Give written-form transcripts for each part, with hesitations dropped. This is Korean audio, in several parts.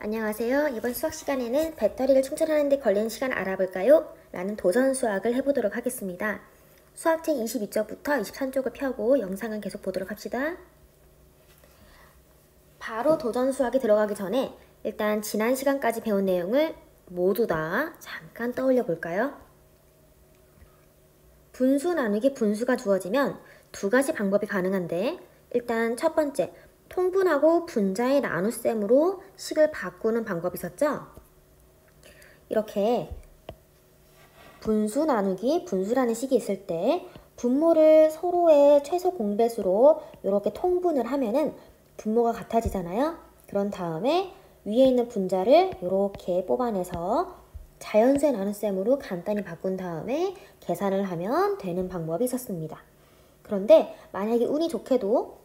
안녕하세요. 이번 수학 시간에는 배터리를 충전하는 데 걸리는 시간 알아볼까요? 라는 도전 수학을 해보도록 하겠습니다. 수학책 22쪽부터 23쪽을 펴고 영상은 계속 보도록 합시다. 바로 도전 수학에 들어가기 전에 일단 지난 시간까지 배운 내용을 모두 다 잠깐 떠올려 볼까요? 분수 나누기 분수가 주어지면 두 가지 방법이 가능한데, 일단 첫 번째, 통분하고 분자의 나눗셈으로 식을 바꾸는 방법이 있었죠? 이렇게 분수 나누기 분수라는 식이 있을 때 분모를 서로의 최소 공배수로 이렇게 통분을 하면은 분모가 같아지잖아요. 그런 다음에 위에 있는 분자를 이렇게 뽑아내서 자연수의 나눗셈으로 간단히 바꾼 다음에 계산을 하면 되는 방법이 있었습니다. 그런데 만약에 운이 좋게도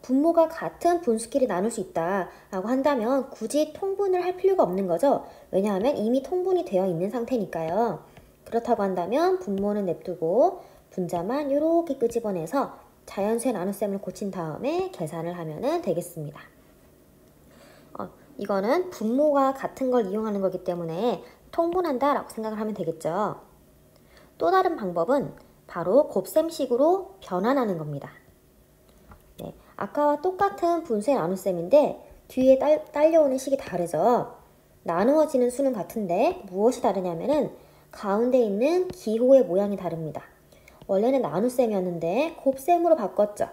분모가 같은 분수끼리 나눌 수 있다라고 한다면 굳이 통분을 할 필요가 없는 거죠. 왜냐하면 이미 통분이 되어 있는 상태니까요. 그렇다고 한다면 분모는 냅두고 분자만 이렇게 끄집어내서 자연수의 나눗셈을 고친 다음에 계산을 하면 되겠습니다. 이거는 분모가 같은 걸 이용하는 거기 때문에 통분한다 라고 생각을 하면 되겠죠. 또 다른 방법은 바로 곱셈식으로 변환하는 겁니다. 네, 아까와 똑같은 분수의 나눗셈인데 뒤에 딸려오는 식이 다르죠. 나누어지는 수는 같은데 무엇이 다르냐면은 가운데 있는 기호의 모양이 다릅니다. 원래는 나눗셈이었는데 곱셈으로 바꿨죠.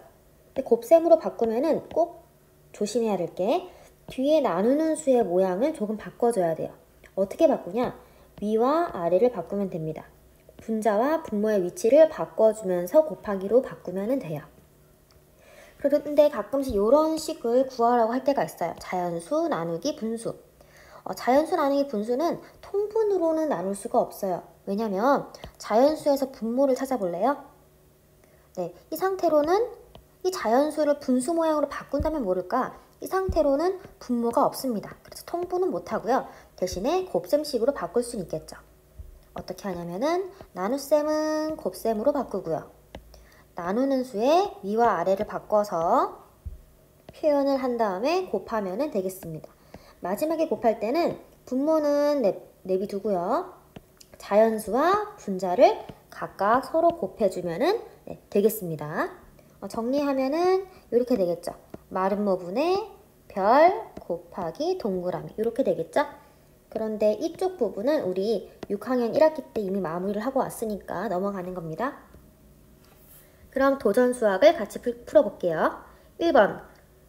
근데 곱셈으로 바꾸면은 꼭 조심해야 될 게 뒤에 나누는 수의 모양을 조금 바꿔줘야 돼요. 어떻게 바꾸냐? 위와 아래를 바꾸면 됩니다. 분자와 분모의 위치를 바꿔주면서 곱하기로 바꾸면 돼요. 그런데 가끔씩 이런 식을 구하라고 할 때가 있어요. 자연수 나누기 분수. 자연수 나누기 분수는 통분으로는 나눌 수가 없어요. 왜냐면 자연수에서 분모를 찾아볼래요? 네, 이 상태로는 이 자연수를 분수 모양으로 바꾼다면 모를까? 이 상태로는 분모가 없습니다. 그래서 통분은 못하고요. 대신에 곱셈식으로 바꿀 수는 있겠죠. 어떻게 하냐면은 나눗셈은 곱셈으로 바꾸고요. 나누는 수의 위와 아래를 바꿔서 표현을 한 다음에 곱하면 되겠습니다. 마지막에 곱할 때는 분모는 내비두고요. 자연수와 분자를 각각 서로 곱해주면 되겠습니다. 정리하면은 이렇게 되겠죠. 마름모분의 별 곱하기 동그라미 이렇게 되겠죠. 그런데 이쪽 부분은 우리 6학년 1학기 때 이미 마무리를 하고 왔으니까 넘어가는 겁니다. 그럼 도전 수학을 같이 풀어볼게요. 1번,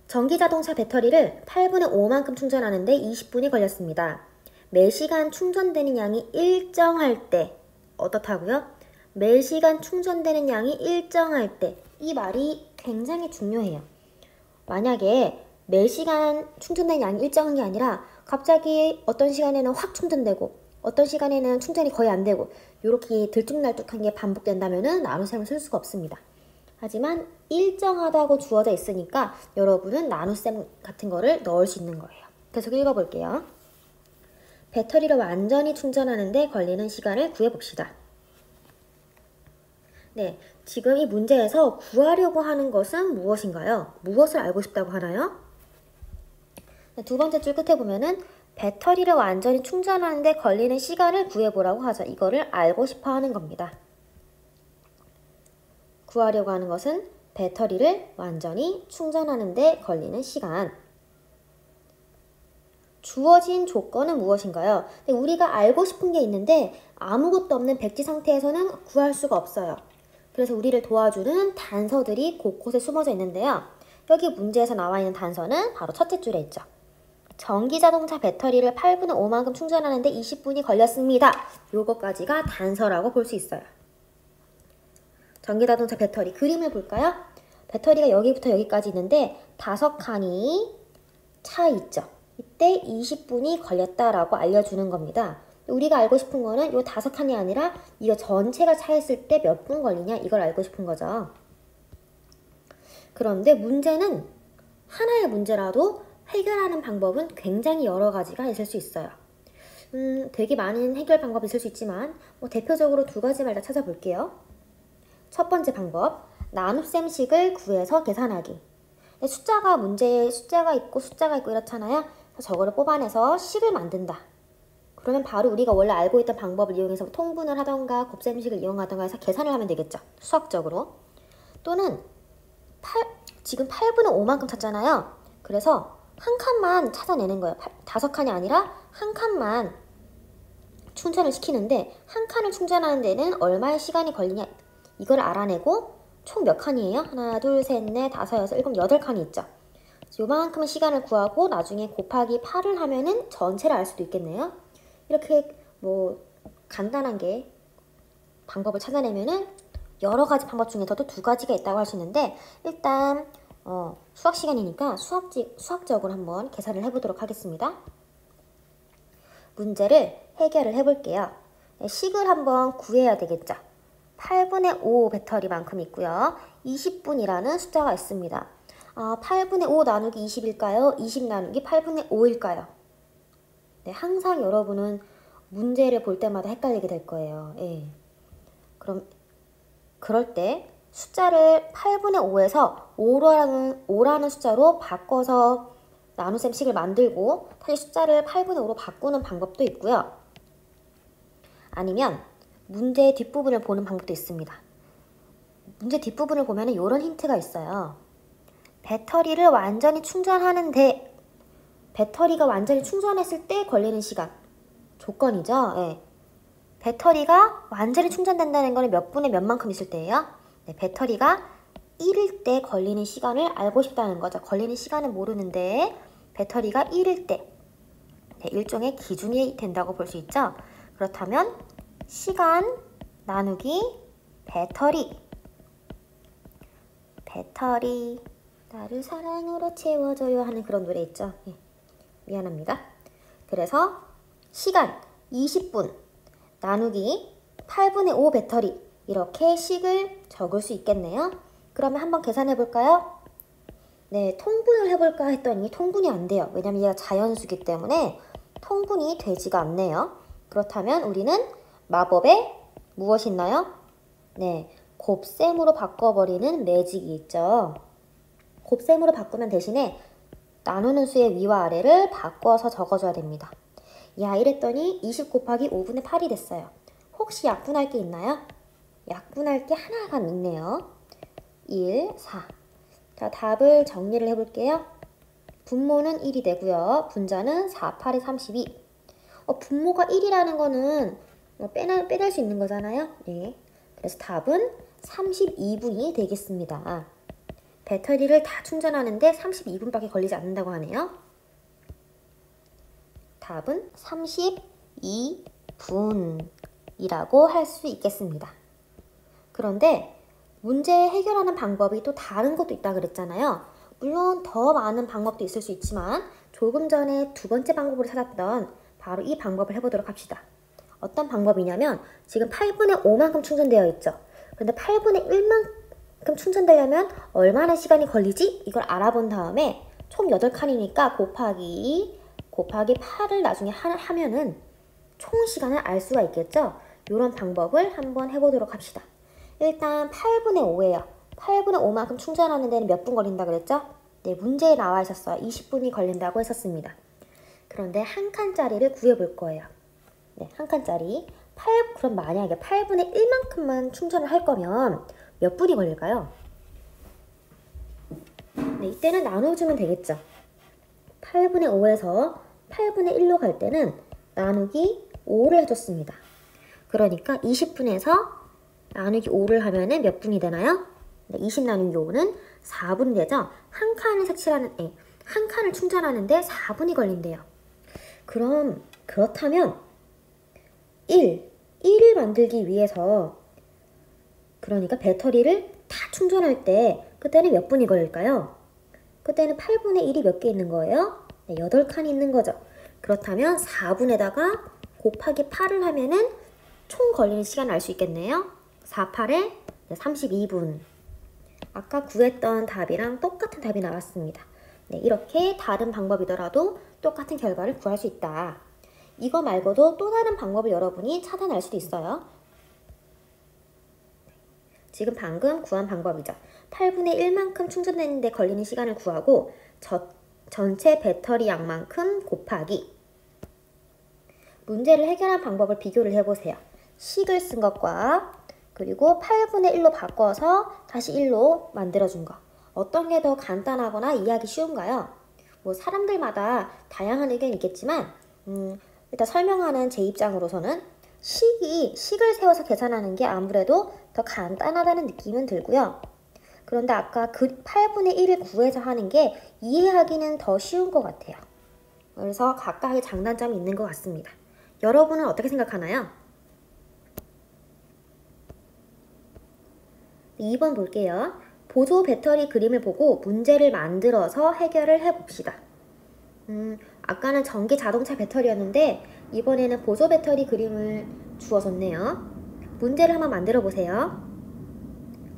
전기자동차 배터리를 8분의 5만큼 충전하는데 20분이 걸렸습니다. 매시간 충전되는 양이 일정할 때 어떻다고요? 매시간 충전되는 양이 일정할 때, 이 말이 굉장히 중요해요. 만약에 매시간 충전되는 양이 일정한 게 아니라 갑자기 어떤 시간에는 확 충전되고 어떤 시간에는 충전이 거의 안 되고 이렇게 들쭉날쭉한 게 반복된다면 나눗셈을 쓸 수가 없습니다. 하지만 일정하다고 주어져 있으니까 여러분은 나눗셈 같은 거를 넣을 수 있는 거예요. 계속 읽어볼게요. 배터리를 완전히 충전하는데 걸리는 시간을 구해봅시다. 네, 지금 이 문제에서 구하려고 하는 것은 무엇인가요? 무엇을 알고 싶다고 하나요? 네, 두 번째 줄 끝에 보면은 배터리를 완전히 충전하는데 걸리는 시간을 구해보라고 하죠. 이거를 알고 싶어 하는 겁니다. 구하려고 하는 것은 배터리를 완전히 충전하는데 걸리는 시간. 주어진 조건은 무엇인가요? 우리가 알고 싶은 게 있는데 아무것도 없는 백지 상태에서는 구할 수가 없어요. 그래서 우리를 도와주는 단서들이 곳곳에 숨어져 있는데요. 여기 문제에서 나와 있는 단서는 바로 첫째 줄에 있죠. 전기자동차 배터리를 8분의 5만큼 충전하는데 20분이 걸렸습니다. 요거까지가 단서라고 볼 수 있어요. 전기자동차 배터리 그림을 볼까요? 배터리가 여기부터 여기까지 있는데 5칸이 차 있죠. 이때 20분이 걸렸다라고 알려주는 겁니다. 우리가 알고 싶은 거는 이 5칸이 아니라 이거 전체가 차 있을 때 몇 분 걸리냐 이걸 알고 싶은 거죠. 그런데 문제는 하나의 문제라도 해결하는 방법은 굉장히 여러 가지가 있을 수 있어요. 되게 많은 해결 방법이 있을 수 있지만 대표적으로 두 가지만 일단 찾아볼게요. 첫 번째 방법, 나눗셈식을 구해서 계산하기. 근데 문제에 숫자가 있고 이렇잖아요. 그래서 저거를 뽑아내서 식을 만든다. 그러면 바로 우리가 원래 알고 있던 방법을 이용해서 통분을 하던가 곱셈식을 이용하던가 해서 계산을 하면 되겠죠. 수학적으로. 또는 지금 8분의 5만큼 찾잖아요. 그래서 한 칸만 찾아내는 거예요. 5칸이 아니라 한 칸만 충전을 시키는데 한 칸을 충전하는 데는 얼마의 시간이 걸리냐 이걸 알아내고 총 몇 칸이에요? 하나, 둘, 셋, 넷, 다섯, 여섯, 일곱, 8칸이 있죠. 요만큼의 시간을 구하고 나중에 곱하기 8을 하면은 전체를 알 수도 있겠네요. 이렇게 뭐 간단한 게 방법을 찾아내면은 여러 가지 방법 중에서도 2가지가 있다고 할 수 있는데 일단 수학 시간이니까 수학적으로 한번 계산을 해보도록 하겠습니다. 문제를 해결을 해볼게요. 식을 한번 구해야 되겠죠. 8분의 5 배터리만큼 있고요. 20분이라는 숫자가 있습니다. 8분의 5 나누기 20일까요? 20 나누기 8분의 5일까요? 네, 항상 여러분은 문제를 볼 때마다 헷갈리게 될 거예요. 예. 그럴 때 숫자를 8분의 5에서 5라는 숫자로 바꿔서 나눗셈 식을 만들고 다시 숫자를 8분의 5로 바꾸는 방법도 있고요. 아니면 문제의 뒷부분을 보는 방법도 있습니다. 문제 뒷부분을 보면 이런 힌트가 있어요. 배터리가 완전히 충전했을 때 걸리는 시간. 조건이죠. 네. 배터리가 완전히 충전된다는 거는 몇 분에 몇만큼 있을 때예요? 네, 배터리가 1일 때 걸리는 시간을 알고 싶다는 거죠. 걸리는 시간은 모르는데 배터리가 1일 때 네, 일종의 기준이 된다고 볼 수 있죠. 그렇다면 시간 나누기 배터리 나를 사랑으로 채워줘요 하는 그런 노래 있죠. 예, 미안합니다. 그래서 시간 20분 나누기 8분의 5 배터리 이렇게 식을 적을 수 있겠네요. 그러면 한번 계산해 볼까요? 네, 통분을 해볼까 했더니 통분이 안 돼요. 왜냐면 얘가 자연수기 때문에 통분이 되지가 않네요. 그렇다면 우리는 마법에 무엇이 있나요? 네, 곱셈으로 바꿔버리는 매직이 있죠. 곱셈으로 바꾸면 대신에 나누는 수의 위와 아래를 바꿔서 적어줘야 됩니다. 야, 이랬더니 20 곱하기 5분의 8이 됐어요. 혹시 약분할 게 있나요? 약분할 게 하나가 있네요. 1, 4. 자, 답을 정리를 해볼게요. 분모는 1이 되고요. 분자는 4, 8에 32. 분모가 1이라는 거는 빼낼 수 있는 거잖아요. 네. 그래서 답은 32분이 되겠습니다. 배터리를 다 충전하는데 32분밖에 걸리지 않는다고 하네요. 답은 32분이라고 할 수 있겠습니다. 그런데 문제 해결하는 방법이 또 다른 것도 있다 그랬잖아요. 물론 더 많은 방법도 있을 수 있지만 조금 전에 2번째 방법으로 찾았던 바로 이 방법을 해보도록 합시다. 어떤 방법이냐면 지금 8분의 5만큼 충전되어 있죠. 그런데 8분의 1만큼 충전되려면 얼마나 시간이 걸리지? 이걸 알아본 다음에 총 8칸이니까 곱하기 8을 나중에 하면은 총 시간을 알 수가 있겠죠? 이런 방법을 한번 해보도록 합시다. 일단 8분의 5예요. 8분의 5만큼 충전하는 데는 몇 분 걸린다 그랬죠? 네, 문제에 나와 있었어요. 20분이 걸린다고 했었습니다. 그런데 한 칸짜리를 구해볼 거예요. 네, 한 칸짜리. 그럼 만약에 8분의 1만큼만 충전을 할 거면 몇 분이 걸릴까요? 네, 이때는 나눠주면 되겠죠. 8분의 5에서 8분의 1로 갈 때는 나누기 5를 해줬습니다. 그러니까 20분에서 나누기 5를 하면은 몇 분이 되나요? 네, 20 나누기 5는 4분이 되죠. 한 칸을 충전하는데 4분이 걸린대요. 그렇다면 1을 만들기 위해서 그러니까 배터리를 다 충전할 때 그때는 몇 분이 걸릴까요? 그때는 8분의 1이 몇 개 있는 거예요? 네, 8칸이 있는 거죠. 그렇다면 4분에다가 곱하기 8을 하면은 총 걸리는 시간을 알 수 있겠네요. 4, 8에 32분. 아까 구했던 답이랑 똑같은 답이 나왔습니다. 네, 이렇게 다른 방법이더라도 똑같은 결과를 구할 수 있다. 이거 말고도 또 다른 방법을 여러분이 찾아낼 수도 있어요. 지금 방금 구한 방법이죠. 8분의 1만큼 충전되는데 걸리는 시간을 구하고 전체 배터리 양만큼 곱하기. 문제를 해결한 방법을 비교를 해보세요. 식을 쓴 것과 그리고 8분의 1로 바꿔서 다시 1로 만들어준 거. 어떤 게 더 간단하거나 이해하기 쉬운가요? 뭐 사람들마다 다양한 의견이 있겠지만 일단 설명하는 제 입장으로서는 식을 세워서 계산하는 게 아무래도 더 간단하다는 느낌은 들고요. 그런데 아까 그 8분의 1을 구해서 하는 게 이해하기는 더 쉬운 것 같아요. 그래서 각각의 장단점이 있는 것 같습니다. 여러분은 어떻게 생각하나요? 2번 볼게요. 보조 배터리 그림을 보고 문제를 만들어서 해결을 해봅시다. 아까는 전기 자동차 배터리였는데 이번에는 보조 배터리 그림을 주어졌네요. 문제를 한번 만들어 보세요.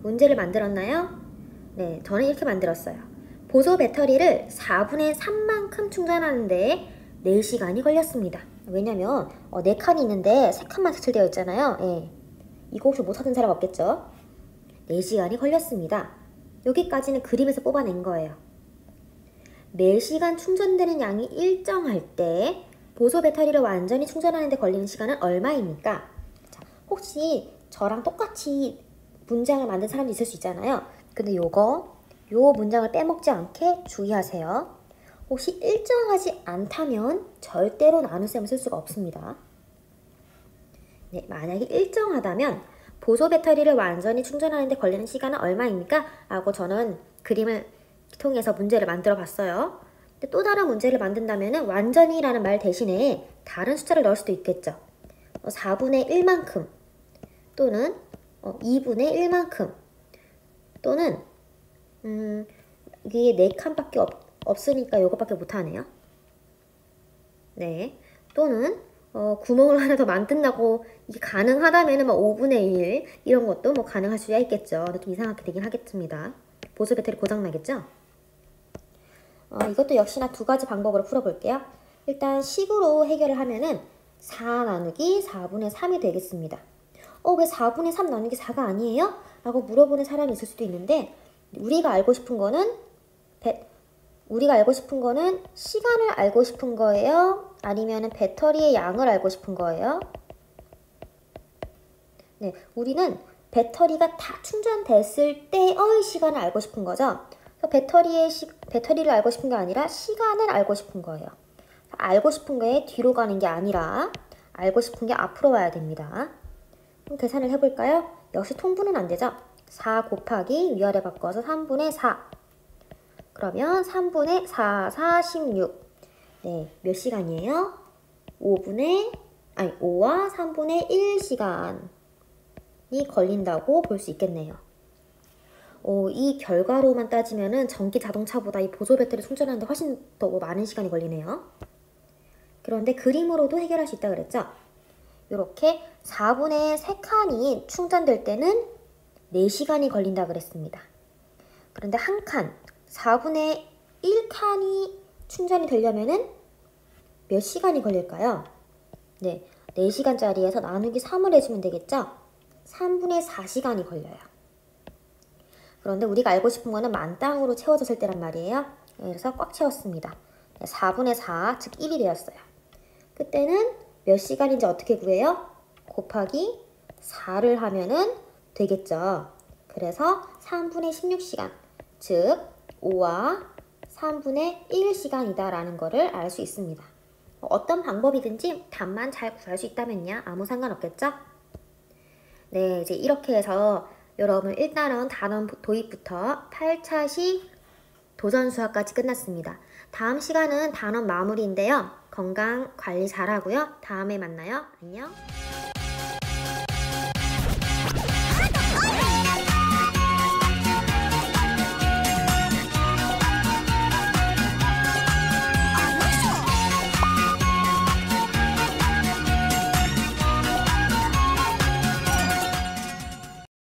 문제를 만들었나요? 네, 저는 이렇게 만들었어요. 보조 배터리를 4분의 3만큼 충전하는데 4시간이 걸렸습니다. 왜냐면 4칸이 있는데 3칸만 색칠되어 있잖아요. 예. 이거 혹시 못 찾은 사람 없겠죠? 4시간이 걸렸습니다. 여기까지는 그림에서 뽑아낸 거예요. 매시간 충전되는 양이 일정할 때 보조 배터리를 완전히 충전하는 데 걸리는 시간은 얼마입니까? 자, 혹시 저랑 똑같이 문장을 만든 사람도 있을 수 있잖아요. 근데 요 문장을 빼먹지 않게 주의하세요. 혹시 일정하지 않다면 절대로 나눗셈을 쓸 수가 없습니다. 네, 만약에 일정하다면 보조 배터리를 완전히 충전하는 데 걸리는 시간은 얼마입니까? 라고 저는 그림을 통해서 문제를 만들어 봤어요. 근데 또 다른 문제를 만든다면 완전히라는 말 대신에 다른 숫자를 넣을 수도 있겠죠. 4분의 1만큼 또는 2분의 1만큼 또는 이게 4칸밖에 없으니까 요거밖에 못하네요. 네, 또는 구멍을 하나 더 만든다고 이게 가능하다면 5분의 1 이런 것도 뭐 가능할 수야 있겠죠. 근데 좀 이상하게 되긴 하겠습니다. 보조 배터리 고장나겠죠? 이것도 역시나 두 가지 방법으로 풀어볼게요. 일단 식으로 해결을 하면은 4 나누기 4분의 3이 되겠습니다. 왜 4분의 3 나누기 4가 아니에요? 라고 물어보는 사람이 있을 수도 있는데 우리가 알고 싶은 거는 시간을 알고 싶은 거예요? 아니면 배터리의 양을 알고 싶은 거예요? 네, 우리는 배터리가 다 충전됐을 때의 시간을 알고 싶은 거죠. 배터리를 알고 싶은 게 아니라 시간을 알고 싶은 거예요. 알고 싶은 거에 뒤로 가는 게 아니라 알고 싶은 게 앞으로 와야 됩니다. 그럼 계산을 해볼까요? 역시 통분은 안 되죠. 4 곱하기 위아래 바꿔서 3분의 4. 그러면 3분의 4, 4, 16. 네, 몇 시간이에요? 5와 3분의 1시간이 걸린다고 볼 수 있겠네요. 이 결과로만 따지면은 전기 자동차보다 이 보조 배터리 충전하는데 훨씬 더 많은 시간이 걸리네요. 그런데 그림으로도 해결할 수 있다 그랬죠? 이렇게 4분의 3칸이 충전될 때는 4시간이 걸린다 그랬습니다. 그런데 한 칸, 4분의 1칸이 충전이 되려면은 몇 시간이 걸릴까요? 네, 4시간짜리에서 나누기 3을 해주면 되겠죠? 3분의 4시간이 걸려요. 그런데 우리가 알고 싶은 거는 만땅으로 채워졌을 때란 말이에요. 그래서 꽉 채웠습니다. 4분의 4, 즉 1이 되었어요. 그때는 몇 시간인지 어떻게 구해요? 곱하기 4를 하면은 되겠죠. 그래서 3분의 16시간, 즉 5와 3분의 1시간이다 라는 거를 알 수 있습니다. 어떤 방법이든지 답만 잘 구할 수 있다면요, 아무 상관없겠죠? 네, 이제 이렇게 해서 여러분 일단은 단원 도입부터 8차식 도전 수학까지 끝났습니다. 다음 시간은 단원 마무리인데요. 건강 관리 잘하고요. 다음에 만나요. 안녕.